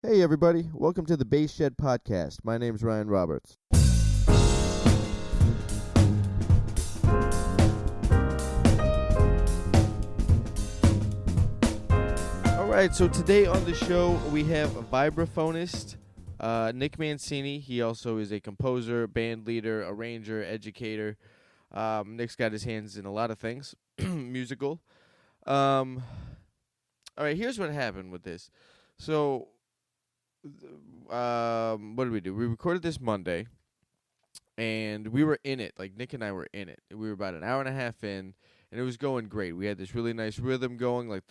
Hey everybody, welcome to the Bass Shed Podcast. My name's Ryan Roberts. Alright, so today on the show we have a vibraphonist, Nick Mancini. He also is a composer, band leader, arranger, educator. Nick's got his hands in a lot of things, musical. Alright, here's what happened with this. So, what did we do? We recorded this Monday, and we were in it. Like, Nick and I were in it. We were about an hour and a half in, and it was going great. We had this really nice rhythm going. Like,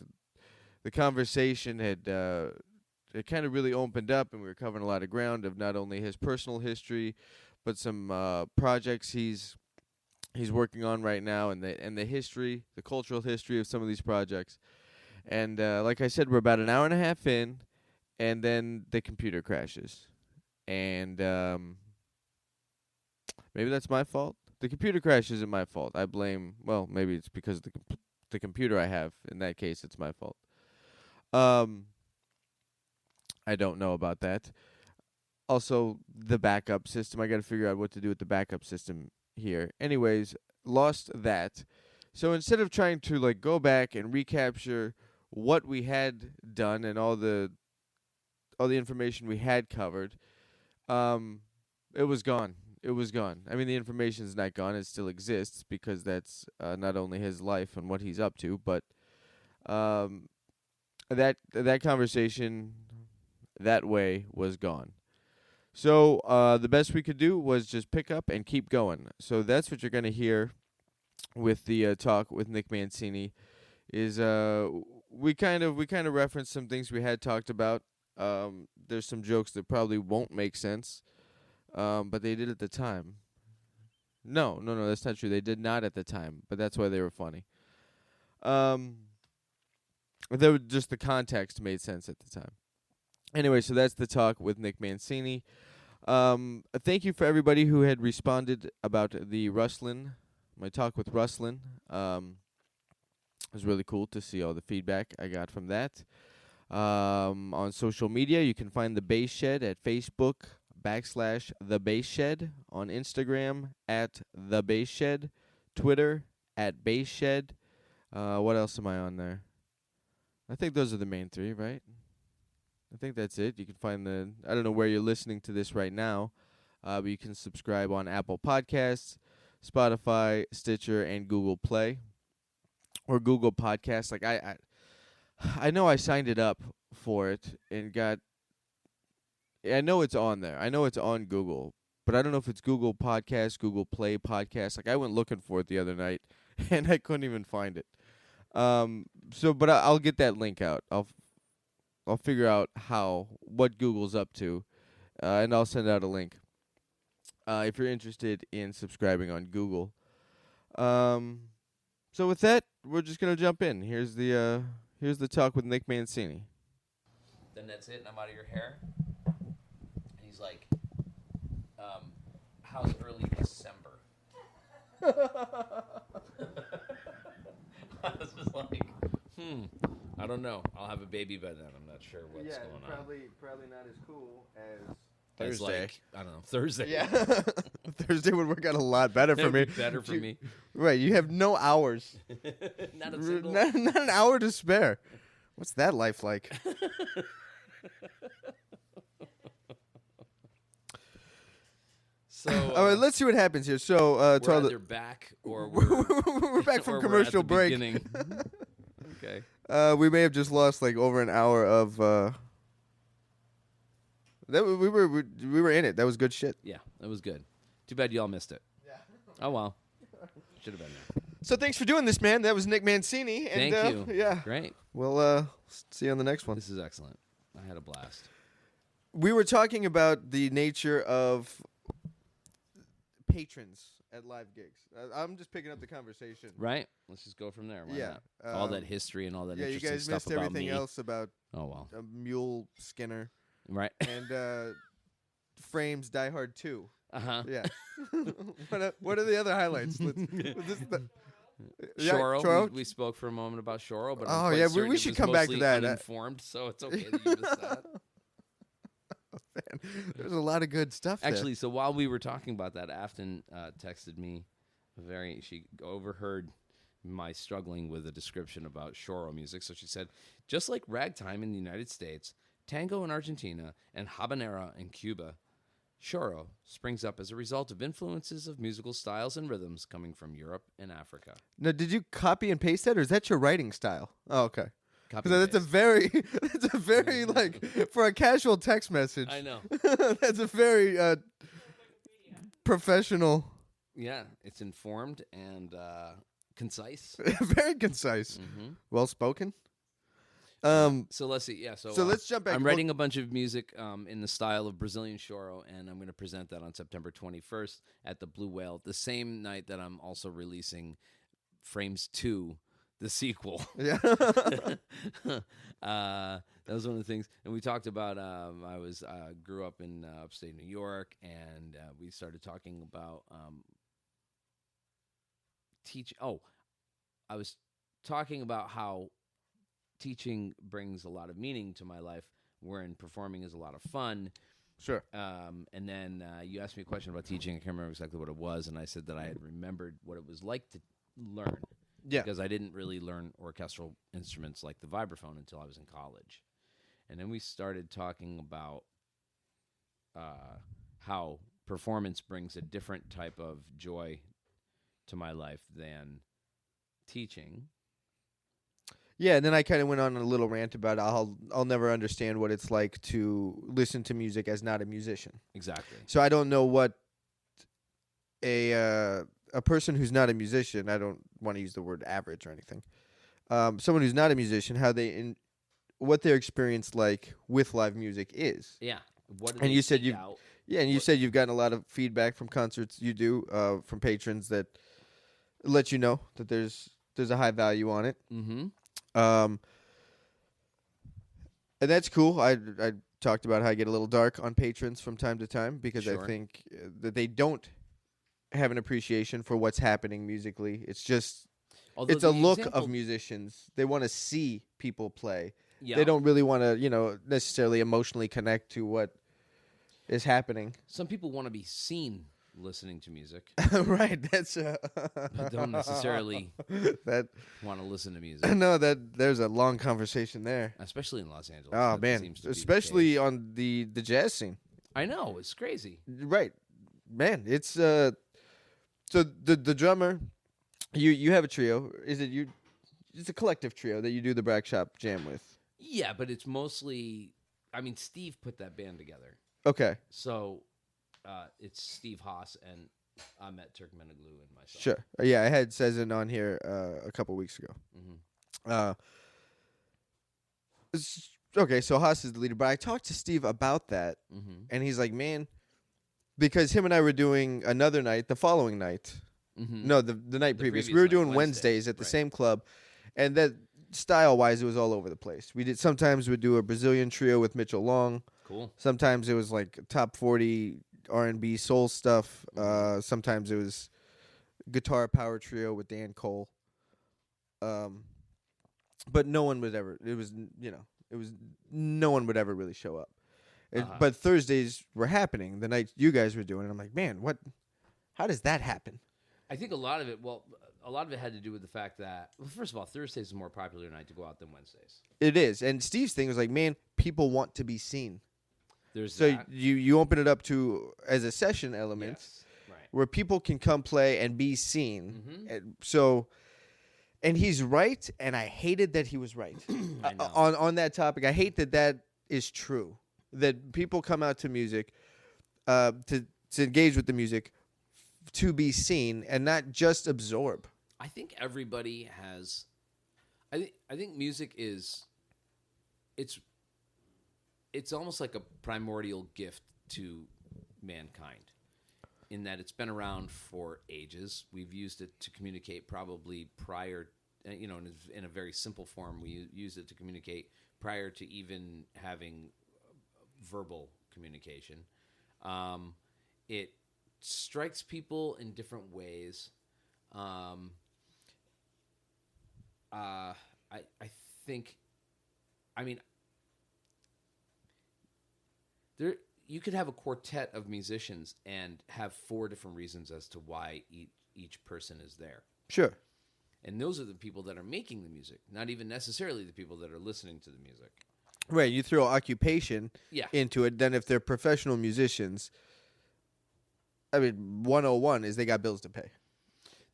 the conversation had it kind of really opened up, and we were covering a lot of ground of not only his personal history, but some projects he's working on right now, and the history, the cultural history of some of these projects. And like I said, we're about an hour and a half in, and then the computer crashes. And maybe that's my fault. The computer crash isn't my fault. I blame, well, maybe it's because of the computer I have. In that case, it's my fault. I don't know about that. Also, the backup system. I got to figure out what to do with the backup system here. Anyways, lost that. So instead of trying to like go back and recapture what we had done and all the information we had covered, it was gone. It was gone. I mean, the information's not gone. It still exists because that's not only his life and what he's up to, but that conversation that way was gone. So the best we could do was just pick up and keep going. So that's what you're going to hear with the talk with Nick Mancini. Is we kind of referenced some things we had talked about. There's some jokes that probably won't make sense, but they did at the time. No, that's not true. They did not at the time, but that's why they were funny. Just the context made sense at the time. Anyway, so that's the talk with Nick Mancini. Thank you for everybody who had responded about the Rustlin, my talk with Rustlin. It was really cool to see all the feedback I got from that. On social media, you can find The Bass Shed at Facebook /The Bass Shed, on Instagram at The Bass Shed, Twitter at Bass Shed. What else am I on there? I think those are the main three, right? I think that's it. You can find I don't know where you're listening to this right now, but you can subscribe on Apple Podcasts, Spotify, Stitcher, and Google Play, or Google Podcasts. Like I know I signed it up for it and I know it's on there. I know it's on Google, but I don't know if it's Google Podcasts, Google Play Podcasts. Like I went looking for it the other night, and I couldn't even find it. But I'll get that link out. I'll figure out what Google's up to, and I'll send out a link if you're interested in subscribing on Google. So with that, we're just gonna jump in. Here's the talk with Nick Mancini. Then that's it, and I'm out of your hair. And he's like, how's early December? I was just like, I don't know. I'll have a baby by then. I'm not sure what's going on. Probably not as cool as Thursday. Thursday. I don't know. Thursday. Yeah. Thursday would work out a lot better for me. Better for me. Right, you have no hours. Not a single. Not an hour to spare. What's that life like? So, all right, let's see what happens here. So, we're either back or we're back from commercial break. Okay. We may have just lost like over an hour of. We were in it. That was good shit. Yeah, that was good. Too bad y'all missed it. Yeah. Oh well. Should have been there. So thanks for doing this, man. That was Nick Mancini. And, Thank you. Yeah. Great. We'll see you on the next one. This is excellent. I had a blast. We were talking about the nature of patrons at live gigs. I'm just picking up the conversation. Right. Let's just go from there. Why Yeah. not? All that history and all that Yeah, you interesting guys stuff missed about everything me. else about Oh well. Mule Skinner Right. and Frames Die Hard 2. Uh-huh. Yeah. What are the other highlights? Shoro. We spoke for a moment about Shoro, but we should come back to that. Uninformed, so it's okay that you missed that. There's a lot of good stuff there. Actually, so while we were talking about that, Afton texted me she overheard my struggling with a description about choro music. So she said, just like ragtime in the United States, tango in Argentina, and habanera in Cuba, choro springs up as a result of influences of musical styles and rhythms coming from Europe and Africa. Now, did you copy and paste that, or is that your writing style? Oh, okay. Copy So and that's a very like for a casual text message. I know. That's a very professional. Yeah, it's informed and concise. Very concise. Mm-hmm. Well spoken. So let's see. Yeah, so let's jump back. I'm writing a bunch of music in the style of Brazilian choro, and I'm going to present that on September 21st at the Blue Whale, the same night that I'm also releasing Frames 2, the sequel. Yeah. That was one of the things. And we talked about, I grew up in upstate New York, and we started talking about I was talking about how teaching brings a lot of meaning to my life, wherein performing is a lot of fun. Sure. And then you asked me a question about teaching. I can't remember exactly what it was, and I said that I had remembered what it was like to learn. Yeah. Because I didn't really learn orchestral instruments like the vibraphone until I was in college. And then we started talking about how performance brings a different type of joy to my life than teaching. Yeah, and then I kind of went on a little rant about I'll never understand what it's like to listen to music as not a musician. Exactly. So I don't know what a person who's not a musician, I don't want to use the word average or anything. Someone who's not a musician, what their experience like with live music is. Yeah. What do and they you said seek out? Yeah, and you said you've gotten a lot of feedback from concerts you do from patrons that let you know that there's a high value on it. Mm-hmm. And that's cool. I talked about how I get a little dark on patrons from time to time because Sure. I think that they don't have an appreciation for what's happening musically. It's just it's a look of musicians. They want to see people play. Yeah. They don't really want to, necessarily emotionally connect to what is happening. Some people want to be seen listening to music. Right. That's but don't necessarily that want to listen to music. No, there's a long conversation there. Especially in Los Angeles. Oh That man, seems to be the especially case. on the jazz scene. I know, it's crazy. Right. Man, it's so the drummer, you have a trio. Is it you? It's a collective trio that you do the Brack Shop Jam with. Yeah, but it's mostly, Steve put that band together. Okay. So it's Steve Haas and Ahmet Turkmenoglu and myself. Sure. Yeah, I had Cezanne on here a couple weeks ago. Mm-hmm. Okay, so Haas is the leader, but I talked to Steve about that, Mm-hmm. and he's like, man, because him and I were doing another night, the following night. Mm-hmm. No, the night The previous. previous We were night, doing Wednesday, Wednesdays at the right. same club, and that style-wise, it was all over the place. Sometimes we'd do a Brazilian trio with Mitchell Long. Cool. Sometimes it was like top 40 R&B soul stuff. Sometimes it was guitar power trio with Dan Cole. But no one would ever. No one would ever really show up. But Thursdays were happening the night you guys were doing it. I'm like, man, how does that happen? I think a lot of it had to do with the fact that, well, first of all, Thursdays is a more popular night to go out than Wednesdays. It is. And Steve's thing was like, man, people want to be seen. There's So that. you open it up to as a session element. Yes. Right. Where people can come play and be seen. Mm-hmm. And he's right, and I hated that he was right. I know. On that topic, I hate that is true. That people come out to music to engage with the music to be seen and not just absorb. I think everybody has. I think music is. It's almost like a primordial gift to mankind, in that it's been around for ages. We've used it to communicate probably prior, in a very simple form. We use it to communicate prior to even having verbal communication. It strikes people in different ways. I think, there. you could have a quartet of musicians and have 4 different reasons as to why each person is there. Sure. And those are the people that are making the music, not even necessarily the people that are listening to the music. Right. You throw occupation into it. Then if they're professional musicians, I mean, 101 is they got bills to pay.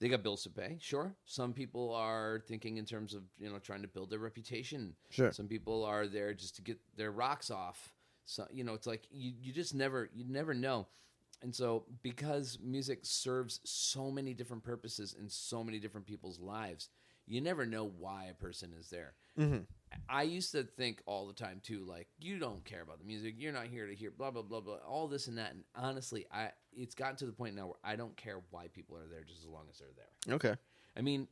They got bills to pay, sure. Some people are thinking in terms of, trying to build their reputation. Sure. Some people are there just to get their rocks off. So, it's like you just never know. And so because music serves so many different purposes in so many different people's lives, you never know why a person is there. Mm-hmm. I used to think all the time, too, like, you don't care about the music. You're not here to hear blah, blah, blah, blah, all this and that. And honestly, it's gotten to the point now where I don't care why people are there just as long as they're there. Okay. I mean,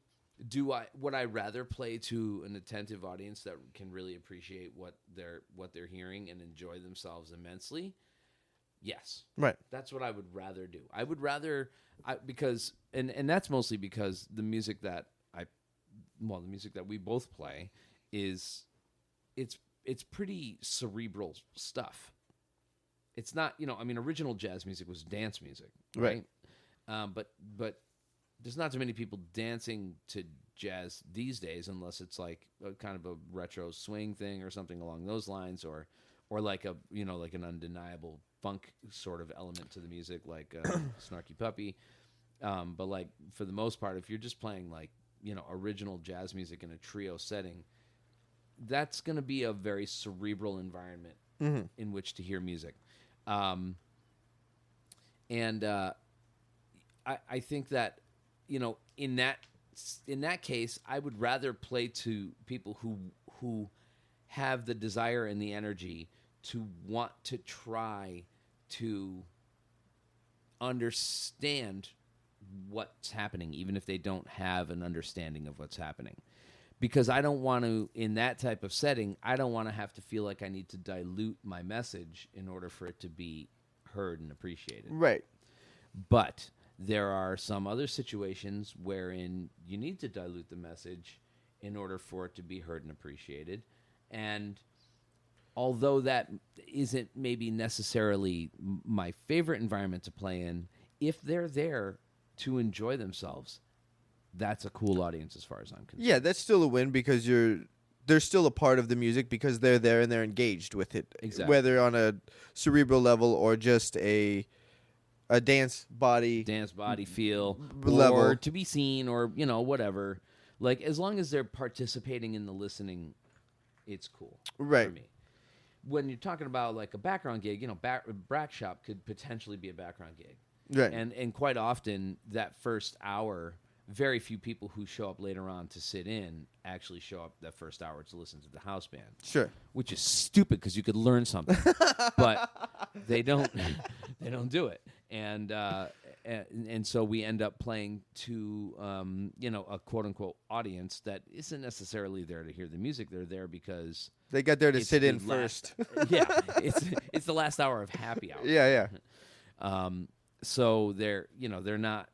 would I rather play to an attentive audience that can really appreciate what they're hearing and enjoy themselves immensely? Yes. Right. That's what I would rather do. I would rather because that's mostly because the music that the music that we both play is it's pretty cerebral stuff. It's not, original jazz music was dance music, right? But there's not too many people dancing to jazz these days unless it's like a kind of a retro swing thing or something along those lines, or like a like an undeniable funk sort of element to the music, like Snarky Puppy. But like for the most part, if you're just playing like original jazz music in a trio setting, that's going to be a very cerebral environment in which to hear music. I think that, in that case, I would rather play to people who have the desire and the energy to want to try to understand what's happening, even if they don't have an understanding of what's happening. Because I don't want to, in that type of setting, I don't want to have to feel like I need to dilute my message in order for it to be heard and appreciated. Right. But there are some other situations wherein you need to dilute the message in order for it to be heard and appreciated. And although that isn't maybe necessarily my favorite environment to play in, if they're there to enjoy themselves, that's a cool audience as far as I'm concerned. Yeah, that's still a win because they're still a part of the music because they're there and they're engaged with it. Exactly. Whether on a cerebral level or just a dance body feel level. Or to be seen or, whatever. Like, as long as they're participating in the listening, it's cool. Right. For me. When you're talking about like a background gig, Brack Shop could potentially be a background gig. Right. And quite often that first hour, very few people who show up later on to sit in actually show up that first hour to listen to the house band. Sure. Which is stupid because you could learn something, but they don't do it. And so we end up playing to a quote unquote audience that isn't necessarily there to hear the music. They're there because they got there to sit in first. Yeah, it's the last hour of happy hour. Yeah. So they're not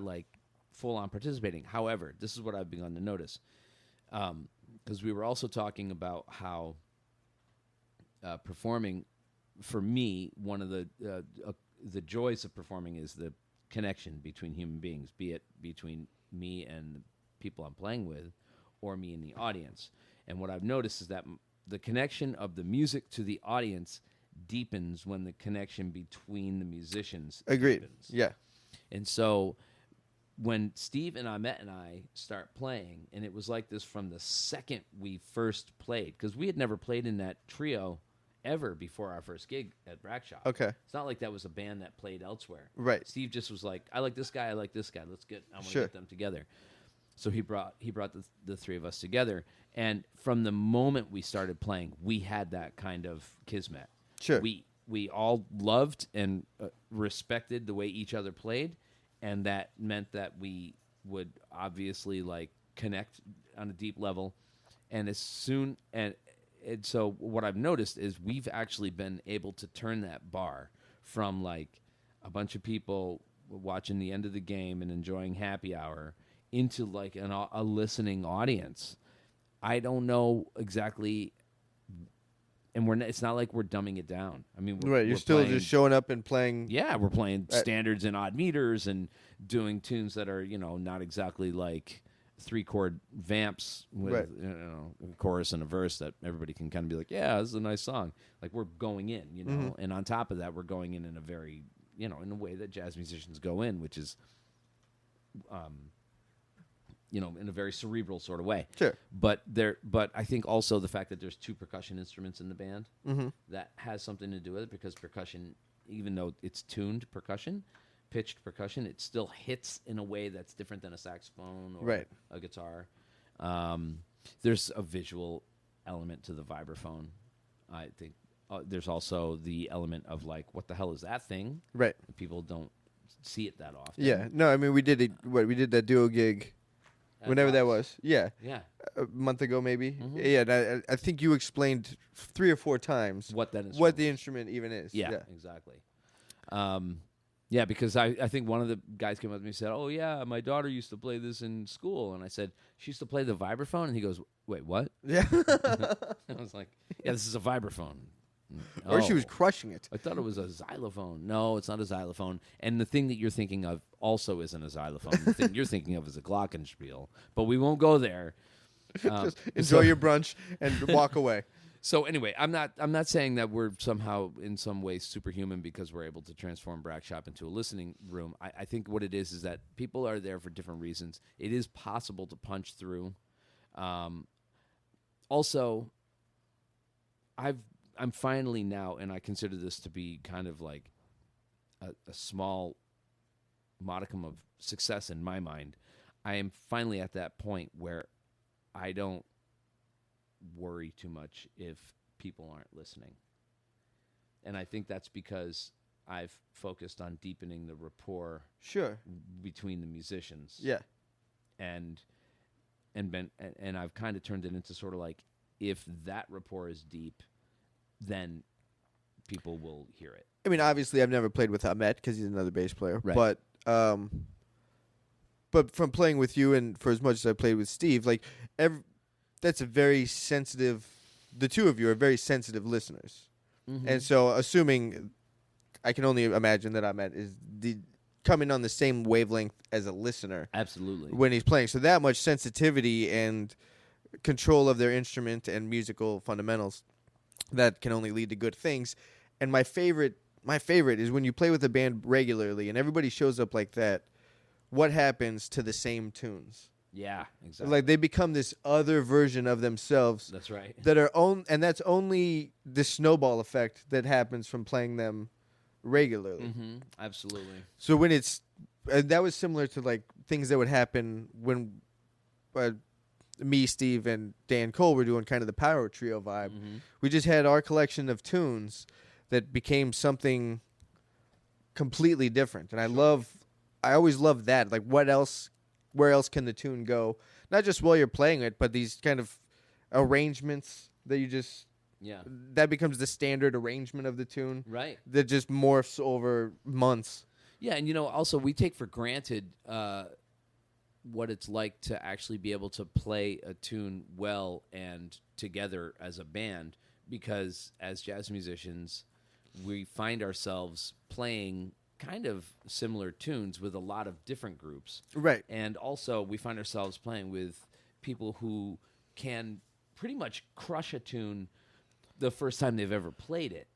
like full on participating. However, this is what I've begun to notice, because we were also talking about how performing, for me, one of the joys of performing is the connection between human beings, be it between me and the people I'm playing with, or me and the audience. And what I've noticed is that the connection of the music to the audience deepens when the connection between the musicians Agreed. deepens. Yeah. And so when Steve and Ahmet and I start playing, and it was like this from the second we first played, because we had never played in that trio ever before our first gig at Brack Shop. Okay. It's not like that was a band that played elsewhere. Right. Steve just was like, I like this guy, I like this guy. I want to Sure. get them together. So he brought the three of us together, and from the moment we started playing, we had that kind of kismet. Sure. We all loved and respected the way each other played, and that meant that we would obviously like connect on a deep level. And so what I've noticed is we've actually been able to turn that bar from like a bunch of people watching the end of the game and enjoying happy hour into like a listening audience. I don't know exactly and it's not like we're dumbing it down. I mean, Right, you're we're still playing, just showing up and playing. Yeah, we're playing standards and odd meters and doing tunes that are, not exactly like 3-chord vamps with a chorus and a verse that everybody can kind of be like, yeah, this is a nice song. Like we're going in, and on top of that, we're going in a very, in a way that jazz musicians go in, which is, in a very cerebral sort of way. Sure. But I think also the fact that there's 2 percussion instruments in the band, that has something to do with it, because percussion, even though it's tuned percussion, pitched percussion, it still hits in a way that's different than a saxophone or a guitar. There's a visual element to the vibraphone. I think there's also the element of like, what the hell is that thing? Right. People don't see it that often. Yeah. No, I mean, we did that duo gig. Whenever that was. Yeah. Yeah. A month ago, maybe. Yeah, and I think you explained 3 or 4 times what the instrument even is. Yeah. Exactly. Yeah, because I think one of the guys came up to me and said, oh, yeah, my daughter used to play this in school. And I said, she used to play the vibraphone? And he goes, wait, what? Yeah. I was like, yeah, this is a vibraphone. Or she was crushing it. I thought it was a xylophone. No, it's not a xylophone. And the thing that you're thinking of also isn't a xylophone. The thing you're thinking of is a glockenspiel. But we won't go there. Just enjoy your brunch and walk away. So anyway, I'm not saying that we're somehow in some way superhuman because we're able to transform Brack Shop into a listening room. I think what it is that people are there for different reasons. It is possible to punch through. Also, I'm finally now, and I consider this to be kind of like a small modicum of success in my mind. I am finally at that point where I don't worry too much if people aren't listening. And I think that's because I've focused on deepening the rapport between the musicians. Yeah. And I've kind of turned it into sort of like, if that rapport is deep, then people will hear it. I mean, obviously, I've never played with Ahmet because he's another bass player. Right. But from playing with you and for as much as I played with Steve, like that's a very sensitive. The two of you are very sensitive listeners, and so assuming, I can only imagine that Ahmet is coming on the same wavelength as a listener. Absolutely. When he's playing, so that much sensitivity and control of their instrument and musical fundamentals, that can only lead to good things. And my favorite is when you play with a band regularly and everybody shows up like that. What happens to the same tunes? Yeah, exactly. Like they become this other version of themselves. That's right. And that's only the snowball effect that happens from playing them regularly. Mm-hmm. Absolutely. So when that was similar to like things that would happen when me, Steve, and Dan Cole were doing kind of the power trio vibe. Mm-hmm. We just had our collection of tunes that became something completely different. And I always love that. Like where else can the tune go? Not just while you're playing it, but these kind of arrangements that you just... Yeah. That becomes the standard arrangement of the tune. Right. That just morphs over months. Yeah, and also we take for granted what it's like to actually be able to play a tune well and together as a band, because as jazz musicians, we find ourselves playing kind of similar tunes with a lot of different groups. Right. And also we find ourselves playing with people who can pretty much crush a tune the first time they've ever played it.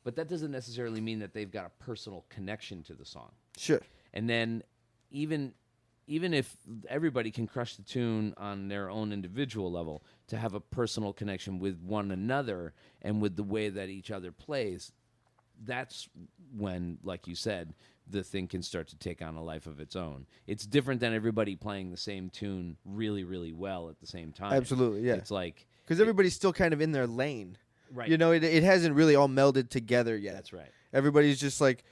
But that doesn't necessarily mean that they've got a personal connection to the song. Sure. And then even if everybody can crush the tune on their own individual level, to have a personal connection with one another and with the way that each other plays, that's when, like you said, the thing can start to take on a life of its own. It's different than everybody playing the same tune really, really well at the same time. Absolutely, yeah. It's like... Because everybody's still kind of in their lane. Right. It hasn't really all melded together yet. That's right. Everybody's just like,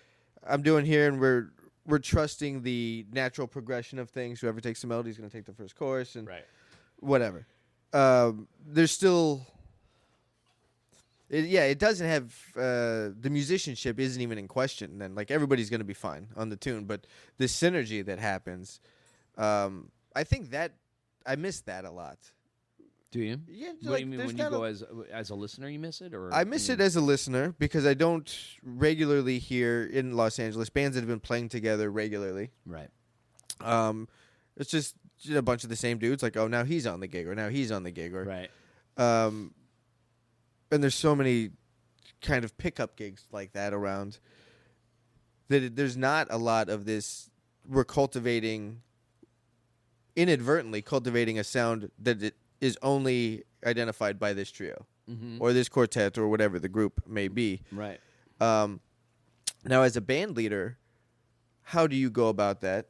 I'm doing here, and we're trusting the natural progression of things. Whoever takes the melody is going to take the first chorus, and whatever. There's still... It doesn't have... the musicianship isn't even in question. Then, like, everybody's going to be fine on the tune. But the synergy that happens, I think that... I miss that a lot. Do you? Yeah, What do you mean when you go as a listener? You miss it, or I miss it as a listener because I don't regularly hear in Los Angeles bands that have been playing together regularly. right? It's just a bunch of the same dudes. Like, oh, now he's on the gig, or now he's on the gig, or Right. And there's so many kind of pickup gigs like that around that there's not a lot of this. We're inadvertently cultivating a sound that it is only identified by this trio or this quartet or whatever the group may be. Right. Now, as a band leader, how do you go about that?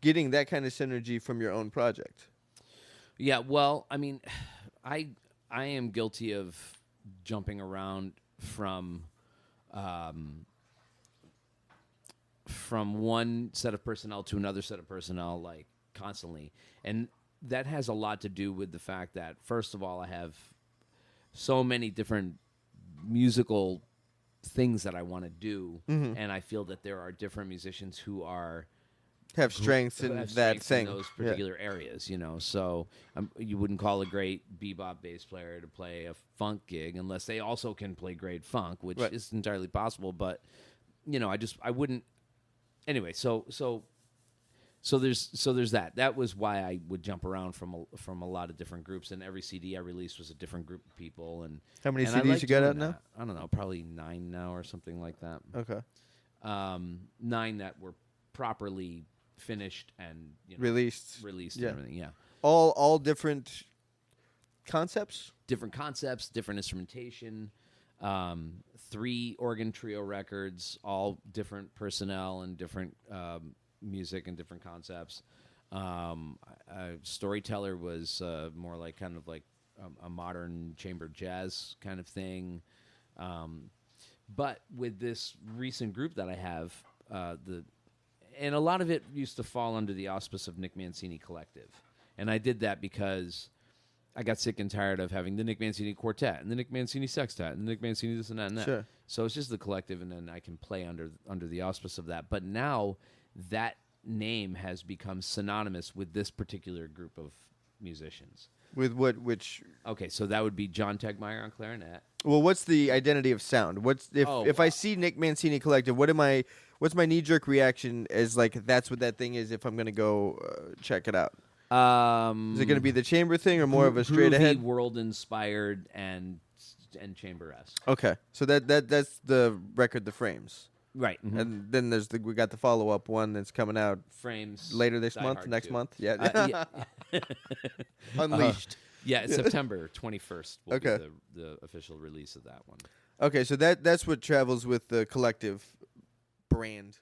Getting that kind of synergy from your own project. Yeah. Well, I mean, I am guilty of jumping around from one set of personnel to another set of personnel, like constantly, and that has a lot to do with the fact that, first of all, I have so many different musical things that I want to do, and I feel that there are different musicians who have strengths in that thing, in those particular areas, So you wouldn't call a great bebop bass player to play a funk gig unless they also can play great funk, which is entirely possible. But I wouldn't. Anyway, so there's that. That was why I would jump around from a lot of different groups, and every CD I released was a different group of people. And how many CDs you got out now? I don't know, probably 9 now or something like that. Okay, 9 that were properly finished and released and everything. Yeah, all different concepts. Different concepts, different instrumentation. 3 organ trio records, all different personnel and different music and different concepts. Storyteller was more like kind of like a modern chamber jazz kind of thing. But with this recent group that I have, and a lot of it used to fall under the auspice of Nick Mancini Collective. And I did that because I got sick and tired of having the Nick Mancini Quartet and the Nick Mancini Sextet and the Nick Mancini this and that and that. Sure. So it's just the collective, and then I can play under the auspice of that. But now that name has become synonymous with this particular group of musicians. With what? Which? Okay, so that would be John Tegmeyer on clarinet. Well, what's the identity of sound? If I see Nick Mancini Collective, what's my knee jerk reaction? As like that's what that thing is. If I'm gonna go check it out. Is it going to be the chamber thing or more of a straight ahead, world inspired and chamber-esque? Okay, so that's the record, The Frames, right? Mm-hmm. And then we got the follow up one that's coming out Frames later this month, next month, yeah. Unleashed. It's September 21st. Will okay, be the official release of that one. Okay, so that's what travels with the Collective brand.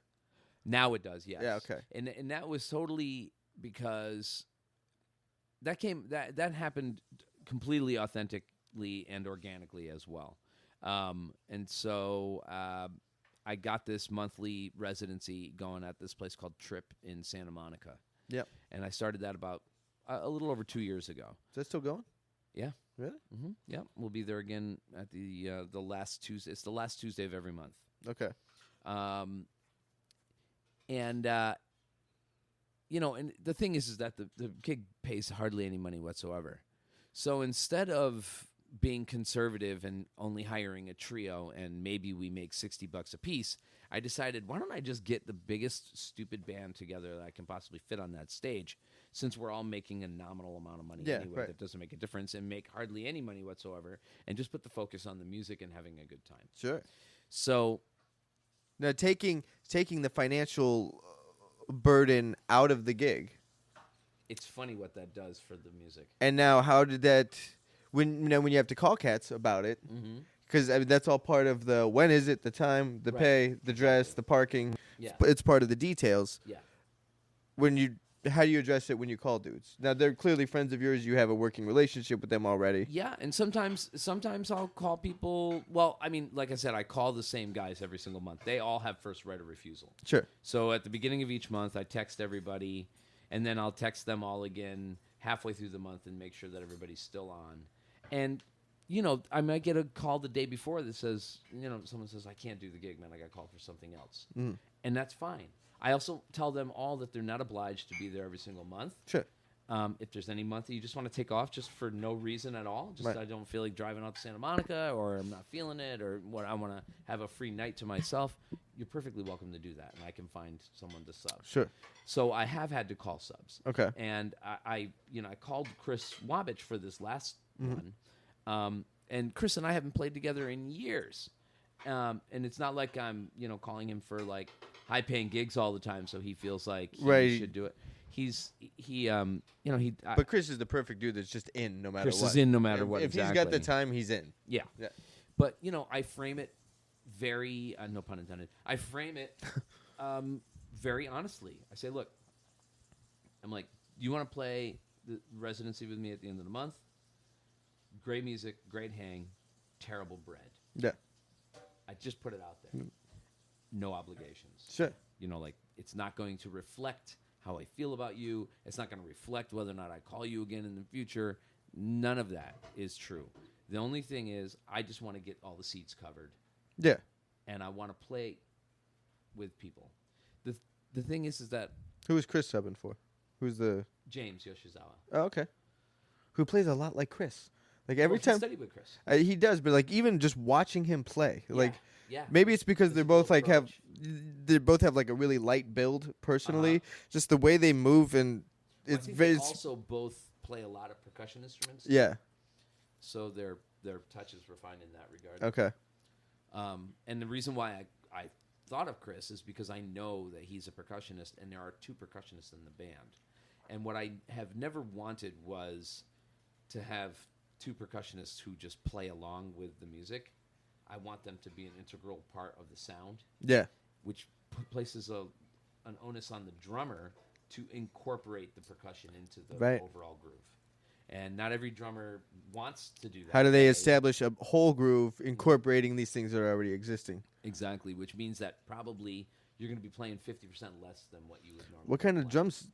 Now it does, yes. Yeah, okay, and that was totally because. That happened completely authentically and organically as well. And so I got this monthly residency going at this place called Trip in Santa Monica. Yep. And I started that about a little over 2 years ago. Is that still going? Yeah. Really? Mm-hmm. Yeah. We'll be there again at the last Tuesday. It's the last Tuesday of every month. Okay. And the thing is that the gig pays hardly any money whatsoever. So instead of being conservative and only hiring a trio and maybe we make $60 a piece, I decided, why don't I just get the biggest stupid band together that I can possibly fit on that stage, since we're all making a nominal amount of money anyway. Right. That doesn't make a difference, and make hardly any money whatsoever, and just put the focus on the music and having a good time. Sure. So now taking the financial burden out of the gig. It's funny what that does for the music. And now, how did that? When you have to call cats about it, because that's all part of the when is it, the time, the pay, the dress, the parking. Yeah, it's part of the details. Yeah. How do you address it when you call dudes? Now they're clearly friends of yours. You have a working relationship with them already. Yeah, and sometimes I'll call people. Well, I mean, like I said, I call the same guys every single month. They all have first right of refusal. Sure. So at the beginning of each month, I text everybody, and then I'll text them all again halfway through the month and make sure that everybody's still on. And I might get a call the day before that says, someone says, I can't do the gig, man. I got called for something else, and that's fine. I also tell them all that they're not obliged to be there every single month. Sure. If there's any month that you just want to take off just for no reason at all, just Right. I don't feel like driving out to Santa Monica, or I'm not feeling it, or what, I want to have a free night to myself, you're perfectly welcome to do that, and I can find someone to sub. Sure. So I have had to call subs. Okay. And I called Chris Wabich for this last one. And Chris and I haven't played together in years. And it's not like I'm, calling him for like high-paying gigs all the time, so he feels like he should do it. But Chris is the perfect dude that's just in no matter what. Chris is in no matter what. If exactly. he's got the time, he's in. Yeah. But I frame it very no pun intended. I frame it very honestly. I say, look, I'm like, do you want to play the residency with me at the end of the month? Great music, great hang, terrible bread. Yeah. I just put it out there. No obligations. Sure. It's not going to reflect how I feel about you. It's not going to reflect whether or not I call you again in the future. None of that is true. The only thing is I just want to get all the seats covered. Yeah. And I want to play with people. The thing is that... Who is Chris subbing for? Who's the... James Yoshizawa. Oh, okay. Who plays a lot like Chris. Like every time... He studied with Chris. He does, but like even just watching him play. Yeah. Maybe it's because they're both like approach. they both have like a really light build personally. Just the way they move and it's I think very they also both play a lot of percussion instruments. yeah. So their touch is refined in that regard. Okay. And the reason why I thought of Chris is because I know that he's a percussionist, and there are two percussionists in the band. And what I have never wanted was to have two percussionists who just play along with the music. I want them to be an integral part of the sound. Yeah. Which places an onus on the drummer to incorporate the percussion into the overall groove. And not every drummer wants to do that. How do they establish a whole groove incorporating these things that are already existing? Exactly, which means that probably you're going to be playing 50% less than what you would normally What kind of play. drums?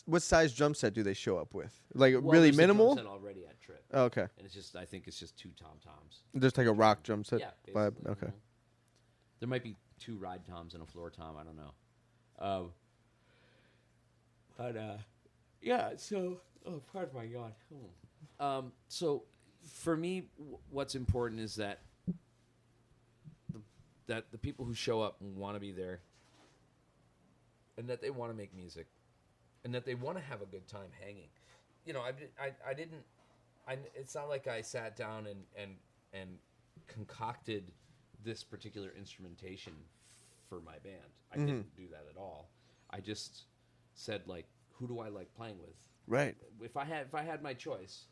What size drum set do they show up with? Like Well, really there's a minimal? drum set already at Trip. Oh, okay. And I think it's just two tom-toms. Just like a rock drum set. Yeah, vibe. basically. Okay. Mhm. There might be two ride toms and a floor tom. I don't know. Yeah. So, pardon my yawn. So, for me, what's important is that the people who show up want to be there, and that they want to make music, and that they want to have a good time hanging. I didn't. It's not like I sat down and concocted this particular instrumentation for my band. I didn't do that at all. I just said, like, who do I like playing with? Right. If I had my choice,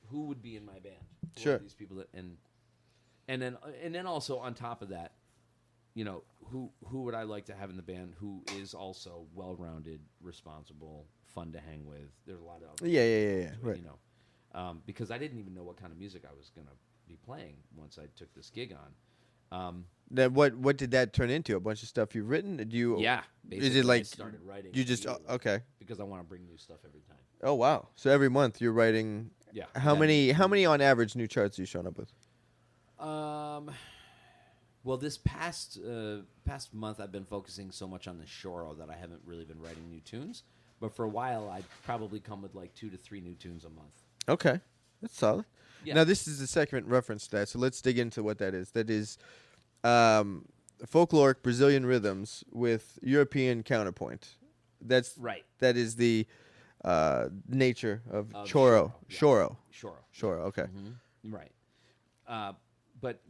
who would be in my band? Who Sure. are these people that and then also on top of that, who would I like to have in the band who is also well-rounded, responsible, fun to hang with? There's a lot of other Yeah. Right. because I didn't even know what kind of music I was going to be playing once I took this gig on. Then what did that turn into? A bunch of stuff you've written? Do you? Yeah. Is Basically, it like I started writing? you just immediately okay? Because I want to bring new stuff every time. Oh wow! So every month you're writing. Yeah. How many on average new charts are you showing up with? Well, this past month I've been focusing so much on the Shoro that I haven't really been writing new tunes. But for a while, I'd probably come with like 2 to 3 new tunes a month. Okay, that's solid. Yeah. Now this is the second reference to that, so let's dig into what that is. That is folkloric Brazilian rhythms with European counterpoint. That's Right. That is the nature of Of choro. Shoro, Shoro. Okay. Mm-hmm. Right. But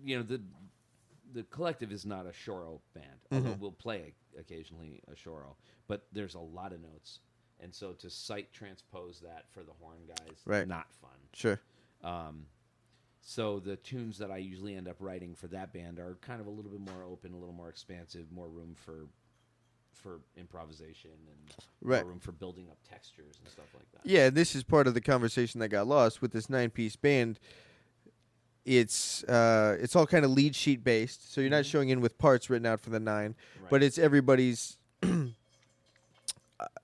the collective is not a Shoro band, although we'll play occasionally a Shoro. But there's a lot of notes, and so to sight transpose that for the horn guys, Right. not fun. Sure. So the tunes that I usually end up writing for that band are kind of a little bit more open, a little more expansive, more room for improvisation and Right. more room for building up textures and stuff like that. Yeah, this is part of the conversation that got lost with this 9-piece band. It's all kind of lead sheet based, so you're not showing in with parts written out for the 9, Right. but it's everybody's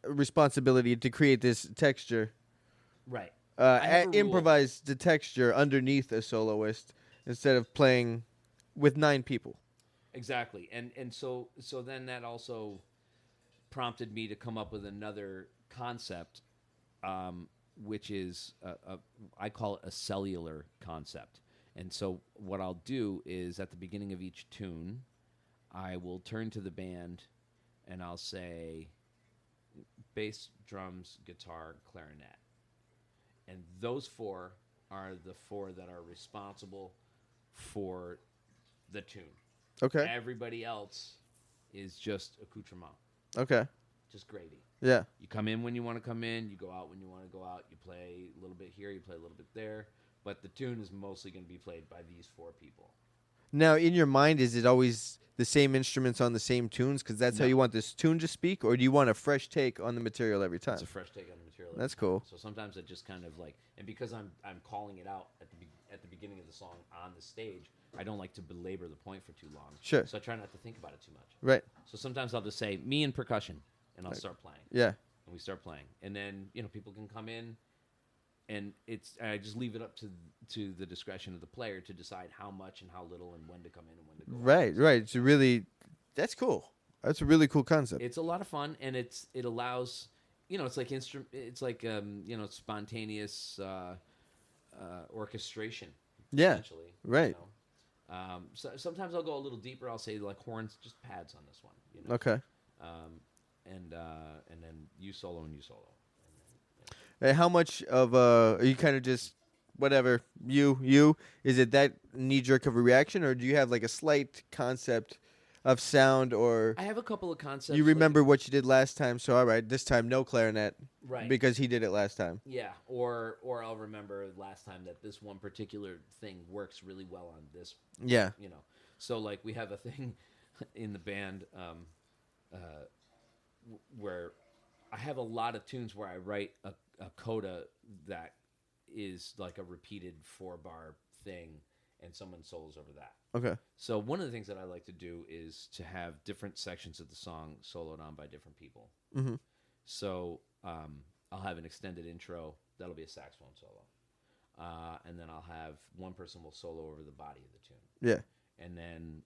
responsibility to create this texture. Right. I have a rule. Improvise the texture underneath a soloist instead of playing with 9 people. Exactly. And so then that also prompted me to come up with another concept, which is I call it a cellular concept. And so what I'll do is at the beginning of each tune, I will turn to the band and I'll say bass, drums, guitar, clarinet. And those four are the four that are responsible for the tune. Okay. Everybody else is just accoutrement. Okay. Just gravy. Yeah. You come in when you want to come in. You go out when you want to go out. You play a little bit here. You play a little bit there. But the tune is mostly going to be played by these four people. Now, in your mind, is it always the same instruments on the same tunes? Because that's how you want this tune to speak? Or do you want a fresh take on the material every time? It's a fresh take on the material. That's cool. So sometimes I just kind of like, and because I'm calling it out at the beginning of the song on the stage, I don't like to belabor the point for too long. Sure. So I try not to think about it too much. Right. So sometimes I'll just say, me and percussion, and I'll start playing. Yeah. And we start playing. And then, people can come in, and I just leave it up to the discretion of the player to decide how much and how little and when to come in and when to go out. Right. It's that's cool. That's a really cool concept. It's a lot of fun, and it allows, it's like spontaneous orchestration. Yeah. Essentially. Right. So sometimes I'll go a little deeper. I'll say like horns, just pads on this one. Okay. And then you solo and you solo. Hey, how much of are you kind of just whatever you is it that knee jerk of a reaction, or do you have like a slight concept of sound, or I have a couple of concepts. you remember what you did last time, so all right, this time no clarinet, right? Because he did it last time. Yeah, or I'll remember last time that this one particular thing works really well on this. Yeah. So like we have a thing in the band where I have a lot of tunes where I write a coda that is like a repeated 4-bar thing, and someone solos over that. Okay. So one of the things that I like to do is to have different sections of the song soloed on by different people. Mm-hmm. So I'll have an extended intro. That'll be a saxophone solo. And then I'll have one person will solo over the body of the tune. Yeah. And then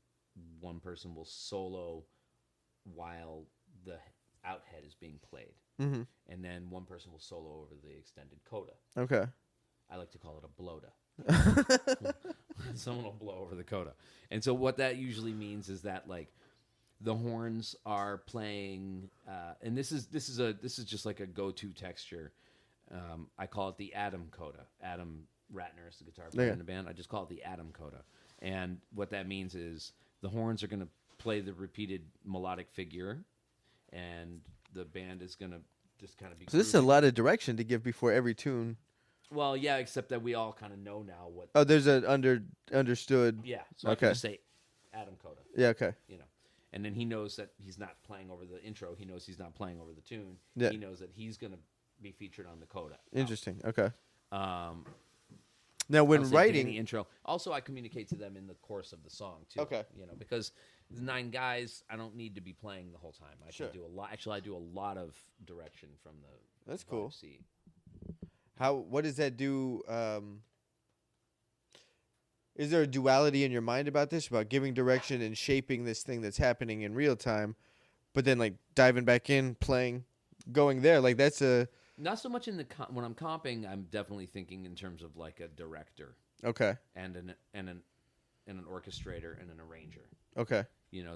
one person will solo while the outhead is being played. Mm-hmm. And then one person will solo over the extended coda. Okay. I like to call it a blowda. Someone will blow over the coda. And so what that usually means is that like the horns are playing and this is just like a go-to texture. I call it the Adam coda. Adam Ratner is the guitar player in the band. I just call it the Adam coda. And what that means is the horns are going to play the repeated melodic figure, and the band is going to just kind of be So this is a lot of direction to give before every tune. Well, yeah, except that we all kind of know now what. Oh, there's an understood. Yeah, so I can just say Adam coda. Yeah, okay. And then he knows that he's not playing over the intro. He knows he's not playing over the tune. Yeah. He knows that he's going to be featured on the coda. Interesting. Okay. Now, when writing the intro, also I communicate to them in the course of the song too. Okay. Because the 9 guys, I don't need to be playing the whole time. I can do a lot. Actually, I do a lot of direction from the. That's cool. Seat. What does that do? Is there a duality in your mind about this, about giving direction and shaping this thing that's happening in real time, but then like diving back in, playing, going there? Like that's a. Not so much in the when I'm comping. I'm definitely thinking in terms of like a director. Okay. And an orchestrator and an arranger. Okay.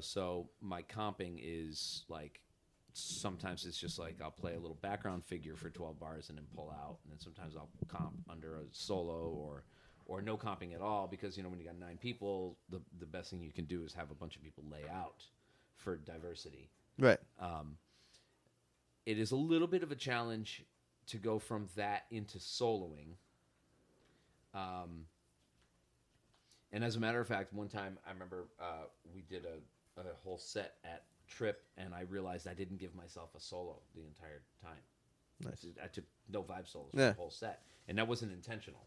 So my comping is like sometimes it's just like I'll play a little background figure for 12 bars and then pull out, and then sometimes I'll comp under a solo or no comping at all, because when you got 9 people, the best thing you can do is have a bunch of people lay out for diversity. Right. It is a little bit of a challenge to go from that into soloing. And as a matter of fact, one time I remember we did a whole set at Trip, and I realized I didn't give myself a solo the entire time. Nice. I took no vibe solos for the whole set, and that wasn't intentional.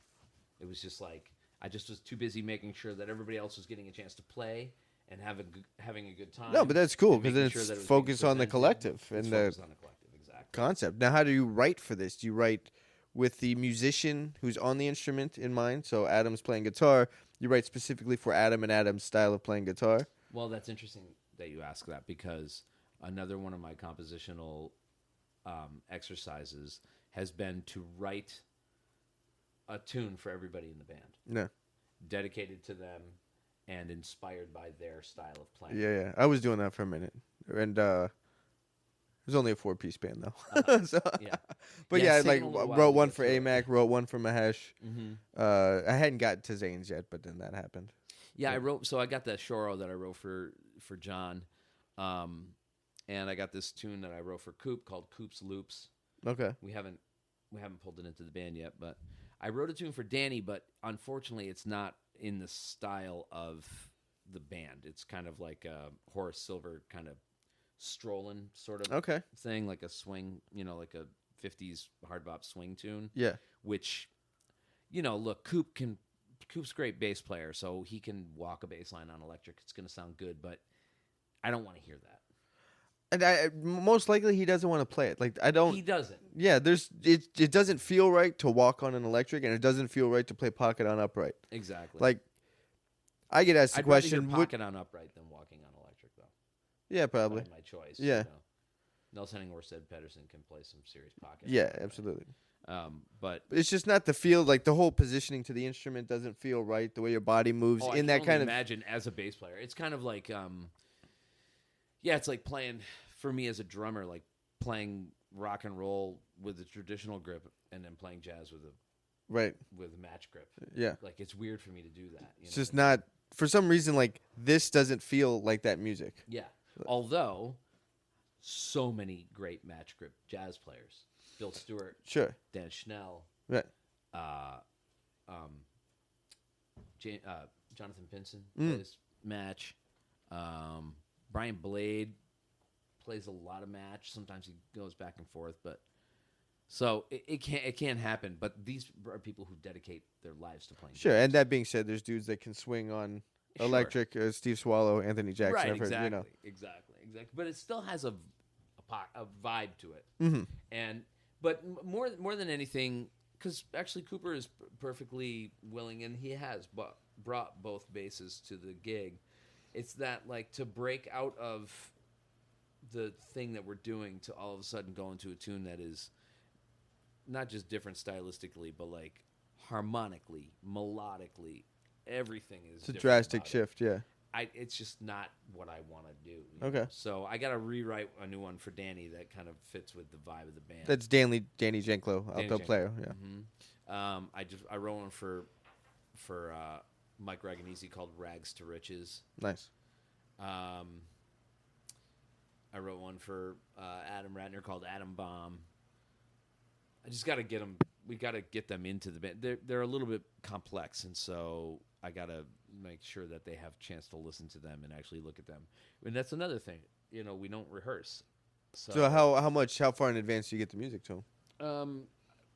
It was just like I just was too busy making sure that everybody else was getting a chance to play and having a good time. No, but that's cool, and because then making it's sure that it was focused being on the presented. collective and It's the focused on the collective, exactly. concept. Now, how do you write for this? Do you write with the musician who's on the instrument in mind? So Adam's playing guitar. You write specifically for Adam and Adam's style of playing guitar? Well, that's interesting that you ask that, because another one of my compositional exercises has been to write a tune for everybody in the band, No. dedicated to them and inspired by their style of playing. Yeah. I was doing that for a minute, and it was only a 4-piece band though. So, Yeah. but Yeah, yeah, it's like taken a little while wrote to one get for to it. AMAC, wrote one for Mahesh. Mm-hmm. I hadn't got to Zane's yet, but then that happened. Yeah, I wrote. So I got that Shoro that I wrote for John, and I got this tune that I wrote for Coop called Coop's Loops. Okay. We haven't pulled it into the band yet, but I wrote a tune for Danny. But unfortunately, it's not in the style of the band. It's kind of like a Horace Silver kind of strolling sort of thing, like a swing, like a 50s hard bop swing tune. Yeah. Which, look, Coop's a great bass player, so he can walk a bass line on electric. It's going to sound good, but I don't want to hear that. And most likely he doesn't want to play it. Like I don't. He doesn't. Yeah, it doesn't feel right to walk on an electric, and it doesn't feel right to play pocket on upright. Exactly. Like I get asked the I'd rather question. hear pocket on upright than walking on electric, though. Yeah, probably. By my choice. Yeah. Nels Henning or said Pedersen can play some serious pocket. Yeah, absolutely. But it's just not the feel. Like the whole positioning to the instrument doesn't feel right. The way your body moves in that kind of. Imagine as a bass player, it's kind of like, it's like playing for me as a drummer, like playing rock and roll with a traditional grip and then playing jazz with a match grip. Yeah, like it's weird for me to do that. It's just not for some reason. Like this doesn't feel like that music. Yeah, although so many great match grip jazz players. Bill Stewart, sure. Dan Schnell, right. Jonathan Pinson plays match. Brian Blade plays a lot of match. Sometimes he goes back and forth, but so it can't happen. But these are people who dedicate their lives to playing. Sure, games. and that being said, there's dudes that can swing on electric. Steve Swallow, Anthony Jackson, right? I've Exactly. But it still has a vibe to it, Mm-hmm. But more than anything, because actually Cooper is perfectly willing, and he has brought both basses to the gig. It's that, like, to break out of the thing that we're doing to all of a sudden go into a tune that is not just different stylistically, but like harmonically, melodically, everything is. It's a drastic shift, yeah. It's just not what I want to do. Okay. So I got to rewrite a new one for Danny that kind of fits with the vibe of the band. That's Danny Janklow, alto player. Yeah. Mm-hmm. I wrote one for Mike Raganese called "Rags to Riches." Nice. I wrote one for Adam Ratner called "Atom Bomb." I just got to get them. We got to get them into the band. They're a little bit complex, and so I got to make sure that they have a chance to listen to them and actually look at them. And that's another thing. We don't rehearse. So how far in advance do you get the music to them?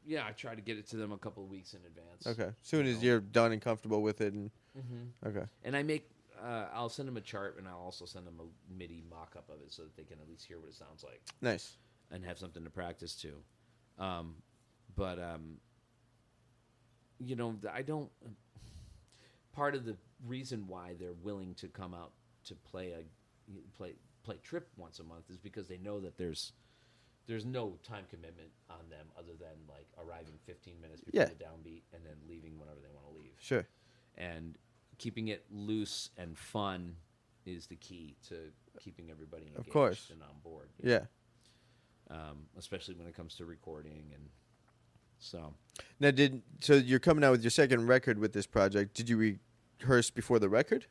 Yeah, I try to get it to them a couple of weeks in advance. Okay. As soon as you're done and comfortable with it, and okay. And I make. I'll send them a chart, and I'll also send them a MIDI mock-up of it so that they can at least hear what it sounds like. Nice. And have something to practice to. I don't. Part of the reason why they're willing to come out to play Trip once a month is because they know that there's no time commitment on them other than like arriving 15 minutes before the downbeat and then leaving whenever they want to leave. Sure. And keeping it loose and fun is the key to keeping everybody engaged of course. and on board. Yeah. Especially when it comes to recording and so. Now, so you're coming out with your second record with this project. Did you rehearse before the record?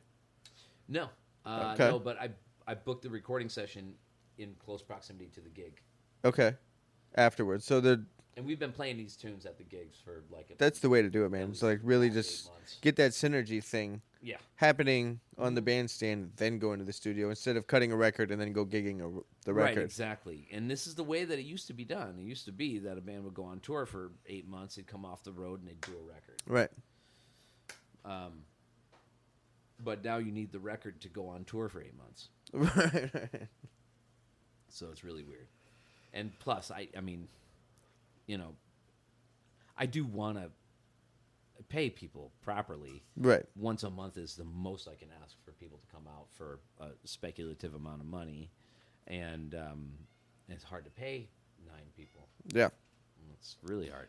No. Okay. No, but I booked the recording session in close proximity to the gig. Okay. Afterwards. So and we've been playing these tunes at the gigs for that's the way to do it, man. It's like really just get that synergy thing happening on the bandstand, then go into the studio instead of cutting a record and then go gigging the record. Right, exactly. And this is the way that it used to be done. It used to be that a band would go on tour for 8 months, they'd come off the road, and they'd do a record. Right. But now you need the record to go on tour for 8 months. Right. So it's really weird. And plus, I mean, I do want to pay people properly. Right. Once a month is the most I can ask for people to come out for a speculative amount of money. And it's hard to pay 9 people. Yeah. It's really hard.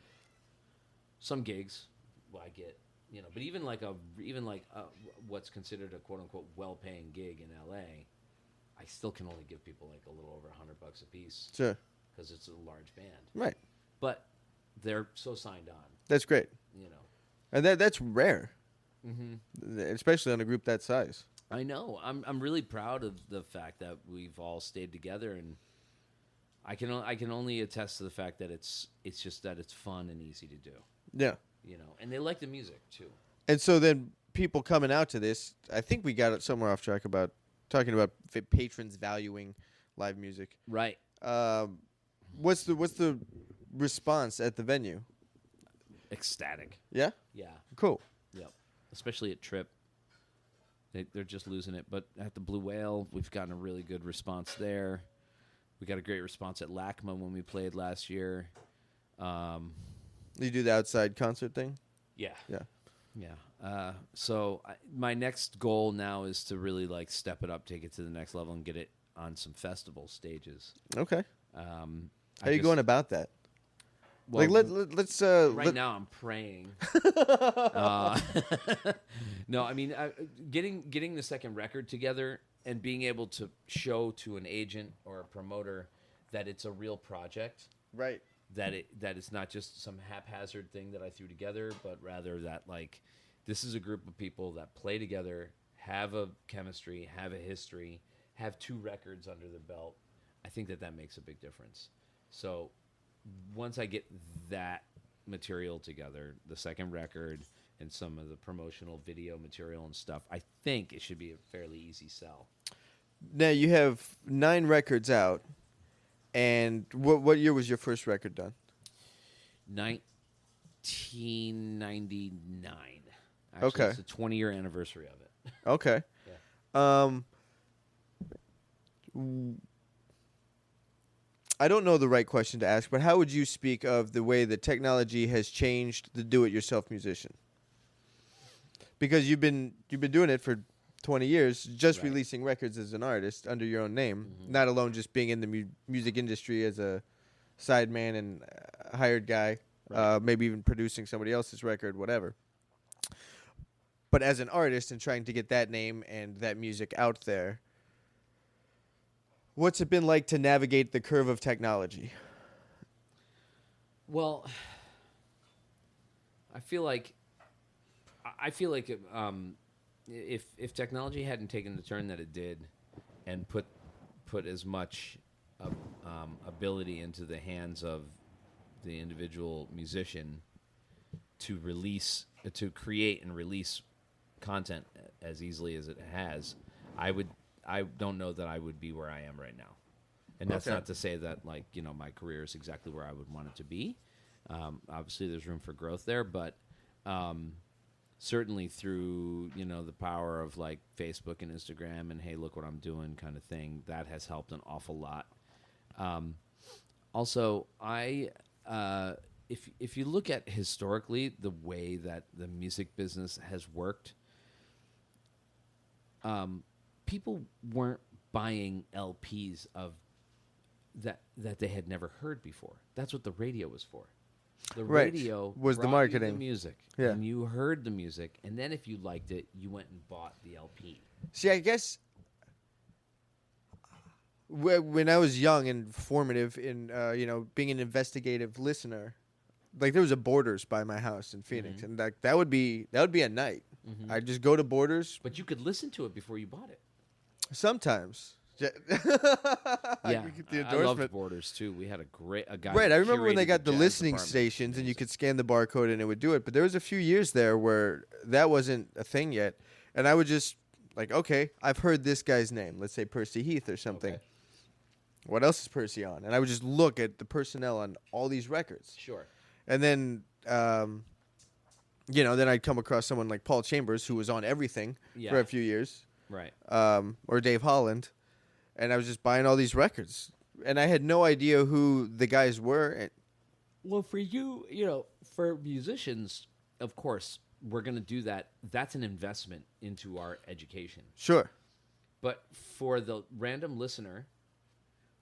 Some gigs, I get, but even like what's considered a quote unquote well-paying gig in LA, I still can only give people like a little over $100 a piece. Sure. Because it's a large band. Right. But they're so signed on. That's great. And that's rare. Mm-hmm. Especially on a group that size. I know. I'm really proud of the fact that we've all stayed together, and I can only attest to the fact that it's just that it's fun and easy to do. Yeah. And they like the music too. And so then people coming out to this, I think we got it somewhere off track about talking about patrons valuing live music. Right. What's the response at the venue? Ecstatic. Yeah? Yeah. Cool. Yep. Especially at Trip. They're just losing it. But at the Blue Whale, we've gotten a really good response there. We got a great response at LACMA when we played last year. You do the outside concert thing? Yeah. Yeah. Yeah. So my next goal now is to really like step it up, take it to the next level, and get it on some festival stages. Okay. How are you going about that? Well, let's now I'm praying. No, I mean getting the second record together and being able to show to an agent or a promoter that it's a real project, right? That it's not just some haphazard thing that I threw together, but rather that like this is a group of people that play together, have a chemistry, have a history, have 2 records under their belt. I think that makes a big difference. So once I get that material together, the second record and some of the promotional video material and stuff, I think it should be a fairly easy sell. Now you have 9 records out, and what year was your first record done? 1999. Actually, okay. It's the 20-year anniversary of it. Okay. Yeah. I don't know the right question to ask, but how would you speak of the way that technology has changed the do-it-yourself musician? Because you've been doing it for 20 years, just right. releasing records as an artist under your own name, not alone just being in the music industry as a sideman and a hired guy, right. Maybe even producing somebody else's record, whatever. But as an artist and trying to get that name and that music out there, what's it been like to navigate the curve of technology? Well, I feel like if technology hadn't taken the turn that it did, and put as much ability into the hands of the individual musician to create and release content as easily as it has, I don't know that I would be where I am right now. And that's not to say that my career is exactly where I would want it to be. Obviously there's room for growth there, but certainly through, the power of like Facebook and Instagram and hey, look what I'm doing kind of thing, that has helped an awful lot. Also, if you look at historically the way that the music business has worked, people weren't buying LPs of that they had never heard before. That's what the radio was for. The radio was the brought marketing, you the music, and you heard the music, and then if you liked it, you went and bought the LP. See, I guess when I was young and formative in being an investigative listener, like there was a Borders by my house in Phoenix, and like that would be a night. I'd just go to Borders, but you could listen to it before you bought it. Sometimes. Yeah, I loved Borders too. We had a guy. Right, I remember when they got the listening stations and you could scan the barcode and it would do it. But there was a few years there where that wasn't a thing yet, and I would just like, okay, I've heard this guy's name. Let's say Percy Heath or something. Okay. What else is Percy on? And I would just look at the personnel on all these records. Sure. And then, then I'd come across someone like Paul Chambers who was on everything for a few years. Right. Or Dave Holland. And I was just buying all these records. And I had no idea who the guys were. Well, for you, for musicians, of course, we're going to do that. That's an investment into our education. Sure. But for the random listener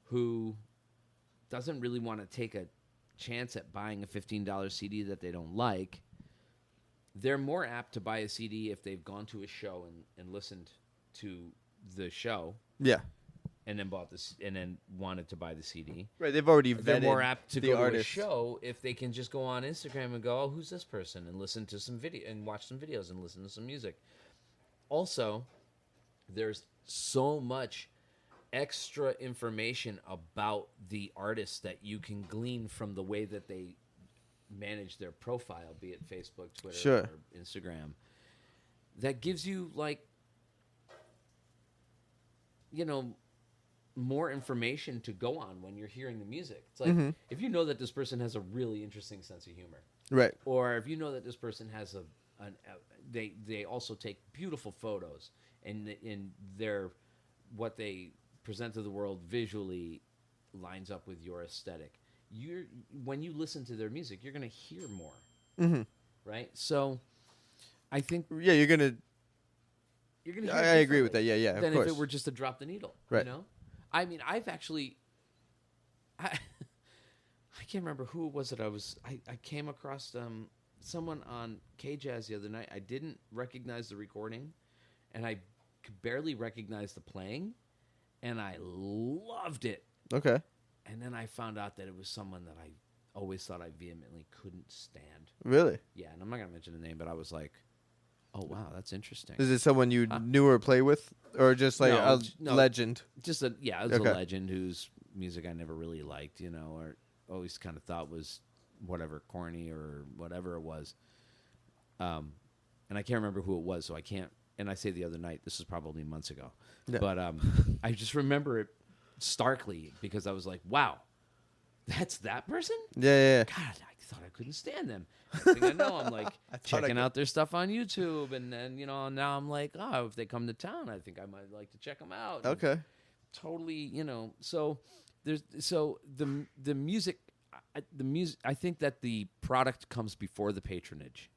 who doesn't really want to take a chance at buying a $15 CD that they don't like, they're more apt to buy a CD if they've gone to a show and listened to the show. Yeah. And then bought this, and then wanted to buy the CD. Right, they've already vetted They're more apt to the go artist. to a show if they can just go on Instagram and go, "Oh, who's this person?" and listen to some video and watch some videos and listen to some music. Also, there's so much extra information about the artist that you can glean from the way that they manage their profile, be it Facebook, Twitter, Sure. or Instagram. That gives you more information to go on when you're hearing the music. It's like if you know that this person has a really interesting sense of humor, Right. or if you know that this person has they also take beautiful photos and in their what they present to the world visually lines up with your aesthetic. When you listen to their music, you're going to hear more, right? So, I think Yeah, you're gonna. hear I agree with that. differently Yeah, of than course. if it were just to drop the needle, Right. You know? I mean, I can't remember who it was that I came across someone on K-Jazz the other night. I didn't recognize the recording, and I could barely recognize the playing, and I loved it. Okay. And then I found out that it was someone that I always thought I vehemently couldn't stand. Really? Yeah, and I'm not going to mention the name, but I was like, oh, wow, that's interesting. Is it someone you knew or play with, or just like No, legend? Just it was Okay. a legend whose music I never really liked, or always kind of thought was whatever, corny or whatever it was. And I can't remember who it was, so I can't. And I say the other night, this is probably months ago, Yeah. but I just remember it starkly because I was like, wow, that's that person? Yeah. God, I thought I couldn't stand them. Next thing I know, I'm like checking out their stuff on YouTube, and then now I'm like, oh, if they come to town, I think I might like to check them out. And Okay. totally, So the music, I think that the product comes before the patronage,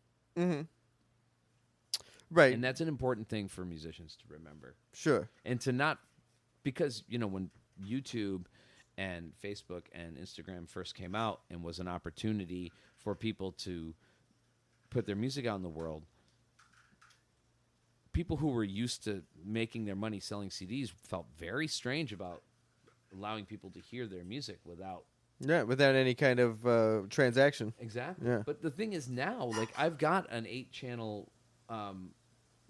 Right. and that's an important thing for musicians to remember, Sure. and to not because when YouTube and Facebook and Instagram first came out and was an opportunity for people to put their music out in the world, people who were used to making their money selling CDs felt very strange about allowing people to hear their music without without any kind of transaction. Exactly. Yeah. But the thing is now, I've got an 8-channel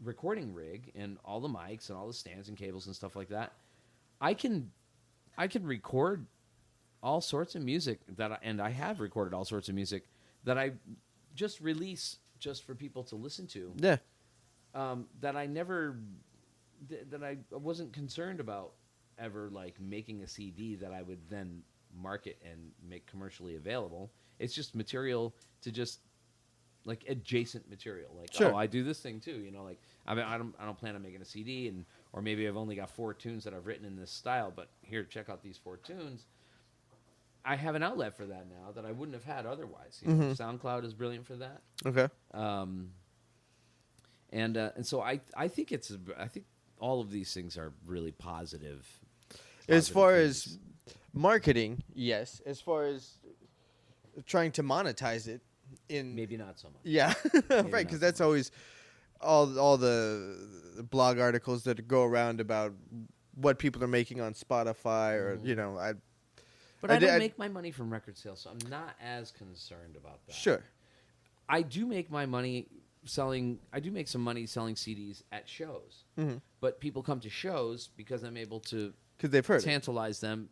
recording rig and all the mics and all the stands and cables and stuff like that. I can record all sorts of music and I have recorded all sorts of music that I just release just for people to listen to. Yeah. That I wasn't concerned about ever making a CD that I would then market and make commercially available. It's just material to just adjacent material. Sure. Oh, I do this thing too. I don't plan on making a CD, or maybe I've only got 4 tunes that I've written in this style. But here, check out these 4 tunes. I have an outlet for that now that I wouldn't have had otherwise. SoundCloud is brilliant for that. Okay. And so I think all of these things are really positive. As far things. as marketing, yes. As far as trying to monetize it, Maybe not so much. yeah, right, because that's always all the blog articles that go around about what people are making on Spotify or But I don't make my money from record sales, so I'm not as concerned about that. Sure. I do make my money I do make some money selling CDs at shows. But people come to shows because I'm able to Because they've heard it. tantalize them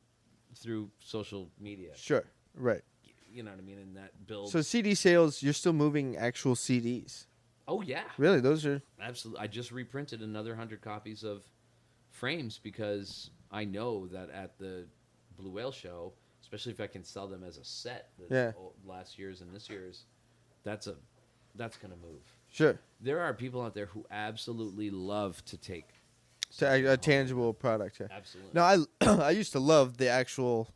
through social media. Sure. Right. You know what I mean? And that builds. So CD sales, you're still moving actual CDs. Oh, yeah. Really? Those are... Absolutely. I just reprinted another 100 copies of Frames because I know that at the Blue Whale show, especially if I can sell them as a set, last year's and this year's, that's going to move. Sure. There are people out there who absolutely love to take A tangible product, yeah. Absolutely. No, I used to love the actual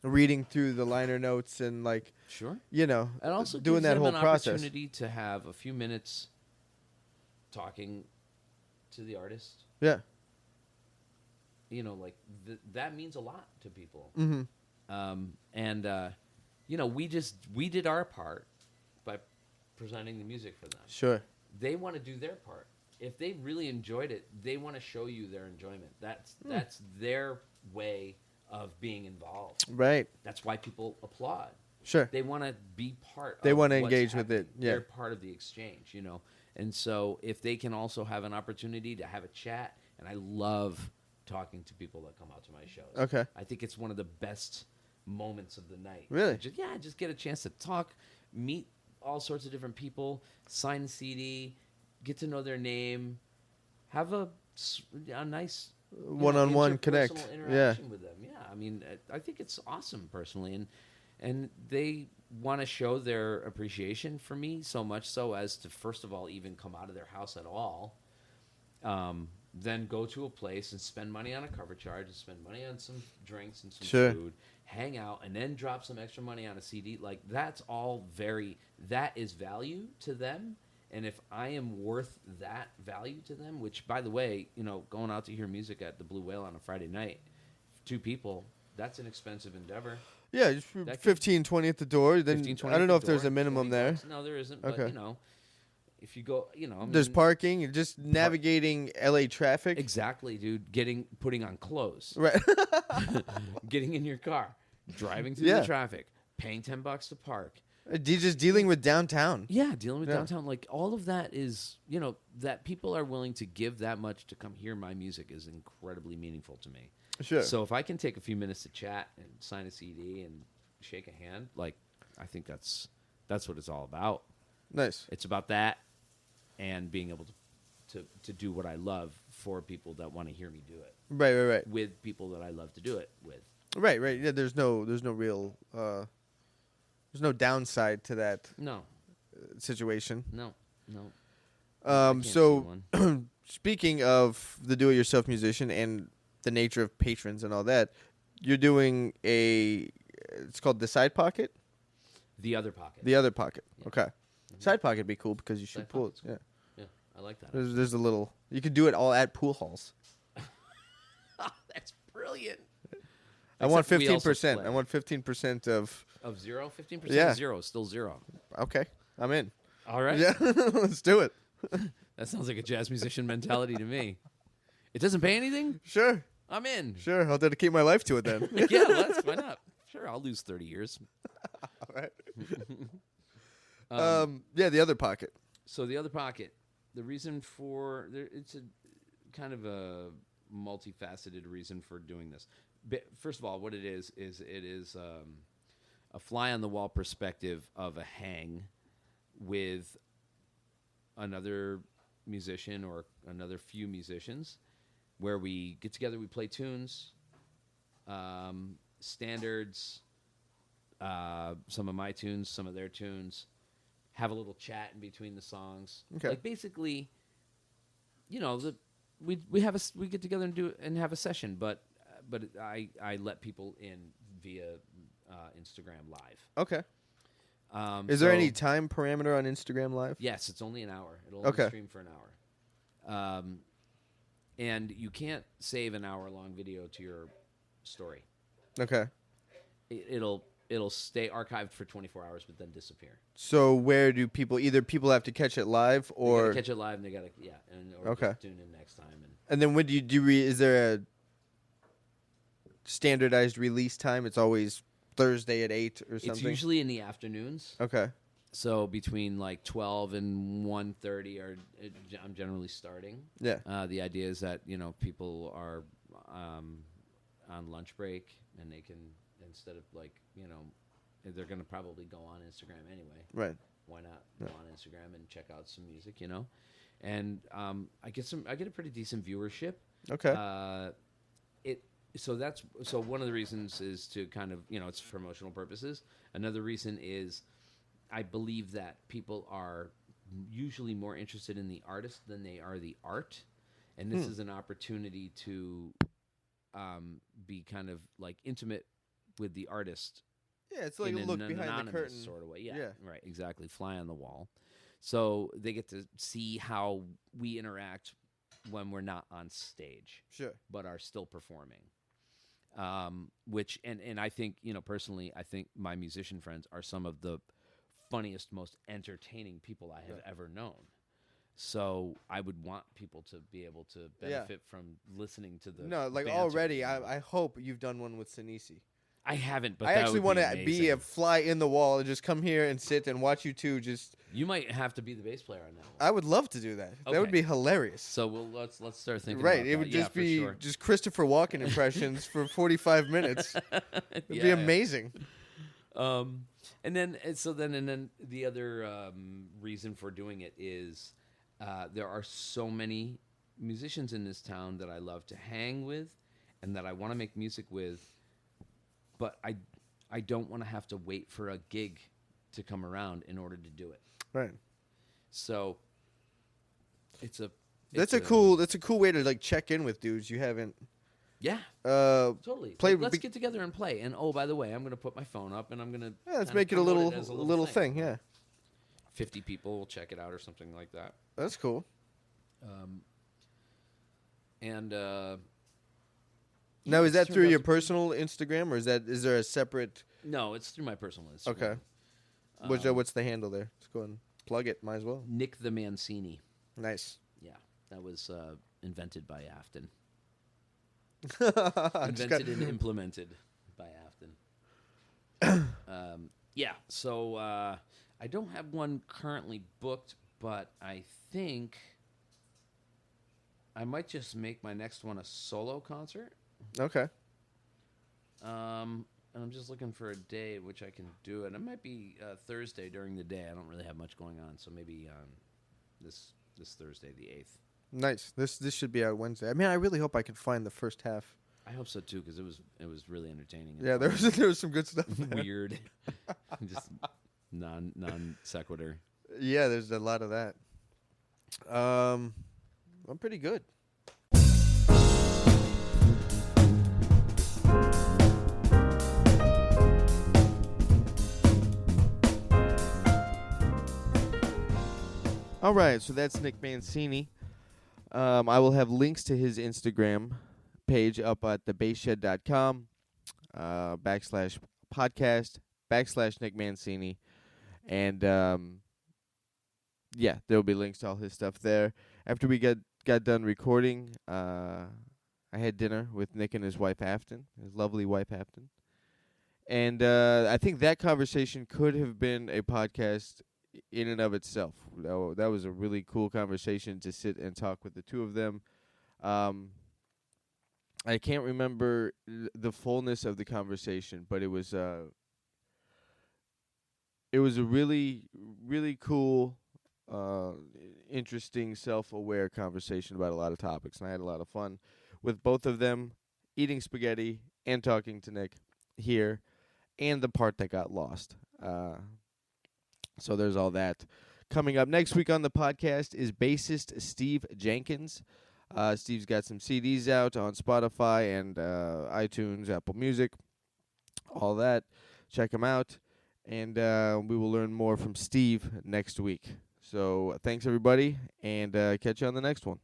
reading through the liner notes and Sure. It also doing gives that them whole an process. opportunity to have a few minutes talking to the artist. Yeah. That means a lot to people. Mm-hmm. We did our part by presenting the music for them. Sure. They want to do their part. If they really enjoyed it, they want to show you their enjoyment. That's their way of being involved. Right. That's why people applaud. Sure. They want to be part. They want to what's engage with happening. it. Yeah. They're part of the exchange, And so if they can also have an opportunity to have a chat, and I love talking to people that come out to my shows. Okay. I think it's one of the best moments of the night. Really? Just get a chance to talk, meet all sorts of different people, sign the CD, get to know their name, have a nice one-on-one connect. Interaction with them. Yeah, I mean, I think it's awesome personally, and they want to show their appreciation for me so much so as to first of all even come out of their house at all, then go to a place and spend money on a cover charge and spend money on some drinks and some food, hang out, and then drop some extra money on a CD. Like that is value to them. And if I am worth that value to them, which, by the way, going out to hear music at the Blue Whale on a Friday night, 2 people, that's an expensive endeavor. Yeah, just 15, 20 at the door. Then 15, 20 I don't know at if the there's door, a minimum there. No, there isn't. Okay. But, if you go, there's parking. You're just navigating LA traffic. Exactly, dude. Putting on clothes. Right. Getting in your car, driving through the traffic, paying $10 to park. Just dealing with downtown. Yeah, dealing with downtown. Like, all of that is, that people are willing to give that much to come hear my music is incredibly meaningful to me. Sure. So if I can take a few minutes to chat and sign a CD and shake a hand, like, I think that's what it's all about. Nice. It's about that and being able to do what I love for people that want to hear me do it. Right. With people that I love to do it with. Right. Yeah, there's no real... there's no downside to that situation. No. So, speaking of the do-it-yourself musician and the nature of patrons and all that, you're doing it's called the Side Pocket? The Other Pocket. The Other Pocket. Yeah. Okay. Mm-hmm. Side Pocket would be cool because you should Side pull it. Pocket's Yeah. I like that. There's a little... You could do it all at pool halls. That's brilliant. I want Except we also 15%. play. I want 15% of... Of zero? 15% Yeah. of zero is still zero. Okay. I'm in. All right. Yeah. Let's do it. That sounds like a jazz musician mentality to me. It doesn't pay anything? Sure. I'm in. Sure. I'll dedicate my life to it then. Yeah, why not? Sure, I'll lose 30 years. All right. The Other Pocket. So the Other Pocket, the reason it's a kind of a multifaceted reason for doing this. First of all, what it is a fly-on-the-wall perspective of a hang with another musician or another few musicians where we get together, we play tunes, standards, some of my tunes, some of their tunes, have a little chat in between the songs. Okay. Like basically, we get together and have a session, but I let people in via Instagram Live. Okay. Is there any time parameter on Instagram Live? Yes, it's only an hour. It'll only stream for an hour. And you can't save an hour-long video to your story. Okay. It'll stay archived for 24 hours, but then disappear. So where do people have to catch it live or they gotta catch it live and they gotta or just tune in next time. And then when do you is there a standardized release time? It's always Thursday at 8 or something. It's usually in the afternoons. Okay. So between like 12 and 1:30 I'm generally starting. Yeah. The idea is that people are on lunch break and they can, instead of they're going to probably go on Instagram anyway. Right. Why not go on Instagram and check out some music, And I get a pretty decent viewership. Okay. So one of the reasons is to kind of, it's for promotional purposes. Another reason is I believe that people are usually more interested in the artist than they are the art. And this is an opportunity to be kind of like intimate with the artist. Yeah, it's like a look behind the curtain sort of way. Yeah, right, exactly. Fly on the wall. So they get to see how we interact when we're not on stage. Sure. But are still performing. Which and I think, personally, I think my musician friends are some of the funniest, most entertaining people I have ever known. So I would want people to be able to benefit from listening to the banter, already. I hope you've done one with Sinisi. I haven't, but I that actually would want to be a fly in the wall and just come here and sit and watch you two just. You might have to be the bass player on that one. I would love to do that. Okay. That would be hilarious. So let's start thinking. Right, about it that. would just be sure. just Christopher Walken impressions for 45 minutes. It'd be amazing. And then the other reason for doing it is there are so many musicians in this town that I love to hang with and that I want to make music with, but I don't want to have to wait for a gig to come around in order to do it. Right. So that's a cool way to like check in with dudes you haven't. Yeah. Totally. Let's get together and play. And by the way, I'm going to put my phone up and I'm going to let's make it a little thing. Yeah. 50 people will check it out or something like that. That's cool. Now, is that through your personal Instagram, or is there a separate? No, it's through my personal Instagram. Okay. What's the handle there? Let's go and plug it. Might as well. Nick the Mancini. Nice. Yeah, that was invented by Afton. Invented and implemented by Afton. Yeah, so I don't have one currently booked, but I think I might just make my next one a solo concert. Okay. And I'm just looking for a day at which I can do it. It might be Thursday during the day. I don't really have much going on, so maybe this Thursday, the 8th. Nice. This should be out Wednesday. I mean, I really hope I can find the first half. I hope so too, because it was really entertaining. Yeah, there was some good stuff. Weird, just non sequitur. Yeah, there's a lot of that. I'm pretty good. All right, so that's Nick Mancini. I will have links to his Instagram page up at thebassshed.com /podcast/ Nick Mancini. And, yeah, there will be links to all his stuff there. After we got done recording, I had dinner with Nick and his wife, Afton, his lovely wife, Afton. And I think that conversation could have been a podcast in and of itself. That was a really cool conversation to sit and talk with the two of them. I can't remember the fullness of the conversation, but it was a really, really cool, interesting, self-aware conversation about a lot of topics, and I had a lot of fun with both of them, eating spaghetti and talking to Nick here, and the part that got lost. So there's all that. Coming up next week on the podcast is bassist Steve Jenkins. Steve's got some CDs out on Spotify and iTunes, Apple Music, all that. Check him out. And we will learn more from Steve next week. So thanks, everybody, and catch you on the next one.